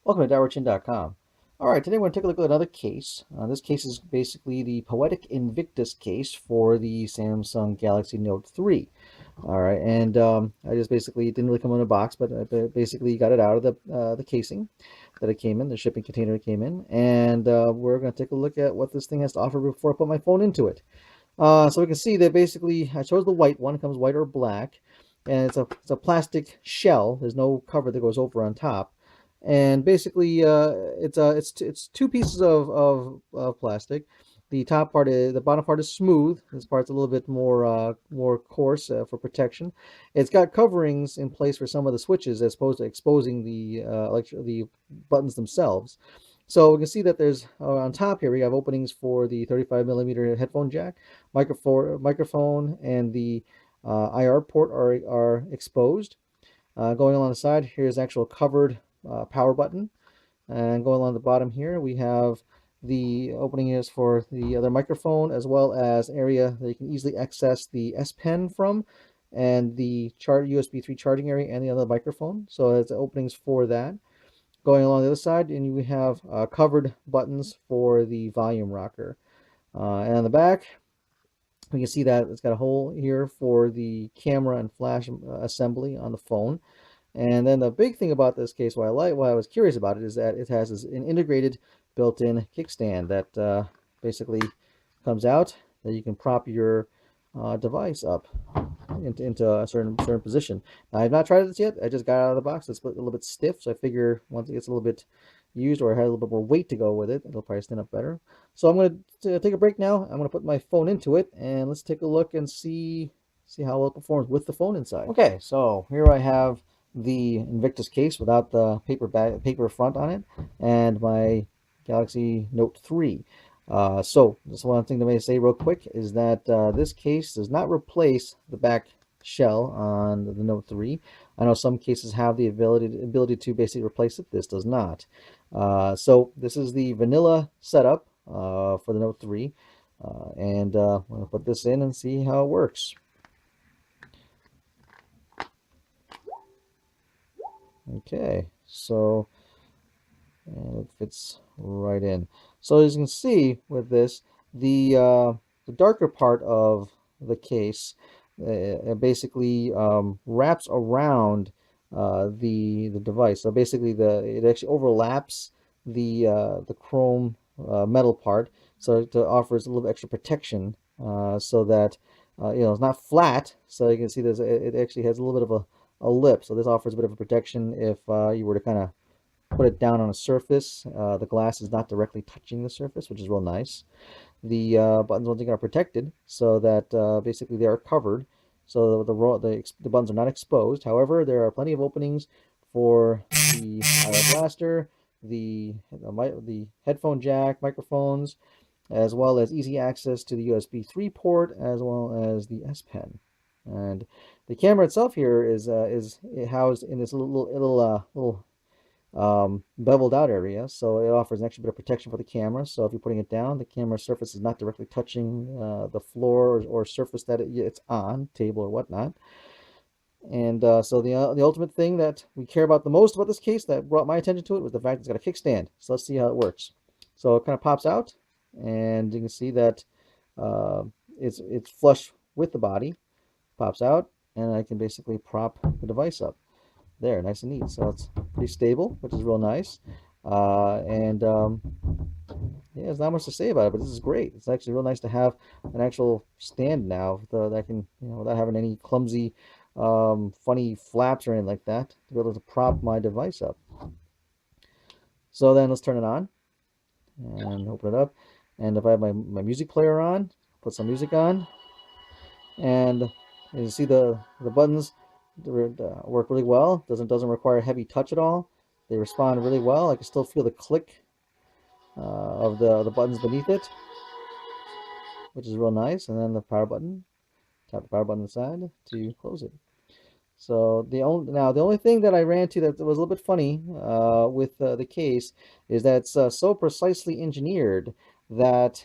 Welcome to DowerChin.com. All right, today we're going to take a look at another case. This case is basically the Poetic Invictus case for the Samsung Galaxy Note 3. All right, and I just basically, it didn't really come in a box, but I basically got it out of the casing that it came in, the shipping container it came in, and we're going to take a look at what this thing has to offer before I put my phone into it. So we can see that basically, I chose the white one. It comes white or black, and it's a plastic shell. There's no cover that goes over on top, and basically, it's two pieces of plastic. The top part is the bottom part is smooth. This part's a little bit more coarse for protection. It's got coverings in place for some of the switches as opposed to exposing the buttons themselves. So we can see that there's on top here we have openings for the 35mm headphone jack, microphone, and the IR port are exposed. Going along the side, here's actual covered power button, and going along the bottom here we have the opening is for the other microphone, as well as area that you can easily access the S Pen from, and the USB 3 charging area, and the other microphone. So it's openings for that. Going along the other side, and you have covered buttons for the volume rocker. And on the back, we can see that it's got a hole here for the camera and flash assembly on the phone. And then the big thing about this case, why I was curious about it, is that it has an integrated built-in kickstand that basically comes out that you can prop your device up into a certain position. Now, I have not tried this yet. I just got out of the box. It's a little bit stiff, so I figure once it gets a little bit used or had a little bit more weight to go with it, it'll probably stand up better. So I'm going to take a break now. I'm going to put my phone into it, and let's take a look and see how well it performs with the phone inside. Okay, so here I have the Invictus case without the paper front on it, and my Galaxy Note 3. So just one thing to say real quick is that this case does not replace the back shell on the Note 3. I know some cases have the ability to basically replace it. This does not. So this is the vanilla setup for the Note 3, and I'm going to put this in and see how it works. Okay, so and it fits right in. So as you can see with this, the darker part of the case basically wraps around the device. So basically, it actually overlaps the chrome metal part, so it offers a little extra protection, so that it's not flat. So you can see it actually has a little bit of a lip. So this offers a bit of a protection if you were to kind of put it down on a surface. The glass is not directly touching the surface, which is real nice. The buttons, once again, are protected so that basically they are covered, so the buttons are not exposed. However, there are plenty of openings for the IR blaster, the headphone jack, microphones, as well as easy access to the USB 3 port, as well as the S Pen. And the camera itself here is housed in this little beveled out area, so it offers an extra bit of protection for the camera. So if you're putting it down, the camera surface is not directly touching the floor or surface that it's on, table or whatnot. And so the ultimate thing that we care about the most about this case that brought my attention to it was the fact it's got a kickstand. So let's see how it works. So it kind of pops out, and you can see that uh, it's flush with the body, pops out, and I can basically prop the device up there, nice and neat. So it's pretty stable, which is real nice. And yeah, there's not much to say about it, but this is great. It's actually real nice to have an actual stand now that can, without having any clumsy, funny flaps or anything like that, to be able to prop my device up. So then let's turn it on and open it up. And if I have my music player on, put some music on, and you see the buttons work really well. Doesn't require heavy touch at all. They respond really well. I can still feel the click of the buttons beneath it, which is real nice. And then the power button. Tap the power button inside to close it. So the only thing that I ran into that was a little bit funny with the case is that it's so precisely engineered that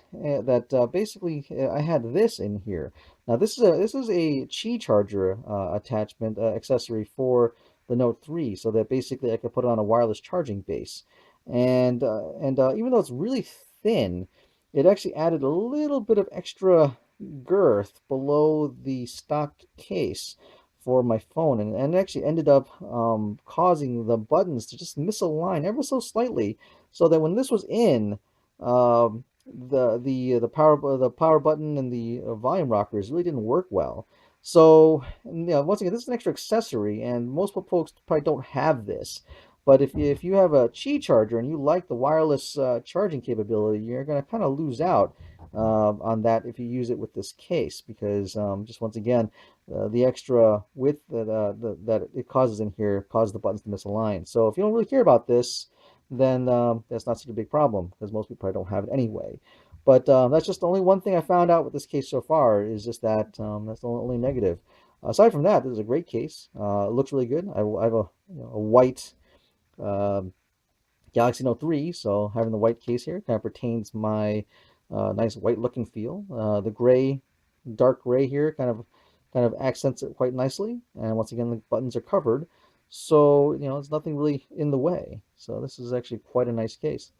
basically I had this in here. Now this is a Qi charger attachment accessory for the Note 3, so that basically I could put it on a wireless charging base. And even though it's really thin, it actually added a little bit of extra girth below the stock case for my phone, and it actually ended up causing the buttons to just misalign ever so slightly, so that when this was in, the power button and the volume rockers really didn't work well. So, once again, this is an extra accessory, and most folks probably don't have this. But if you have a Qi charger and you like the wireless charging capability, you're going to kind of lose out on that if you use it with this case, because just once again, the extra width that it causes in here causes the buttons to misalign. So if you don't really care about this, then that's not such a big problem, because most people probably don't have it anyway. But that's just the only one thing I found out with this case so far, is just that that's the only negative. Aside from that, this is a great case. It looks really good. I have a white um Galaxy Note 3, so having the white case here kind of retains my nice white looking feel. The gray, dark gray here kind of accents it quite nicely. And once again, the buttons are covered, so there's nothing really in the way. So this is actually quite a nice case.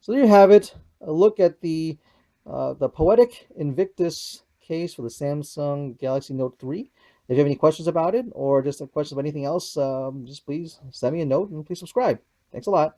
So there you have it. A look at the Poetic Invictus case for the Samsung Galaxy Note 3. If you have any questions about it, or just a question of anything else, just please send me a note and please subscribe. Thanks a lot.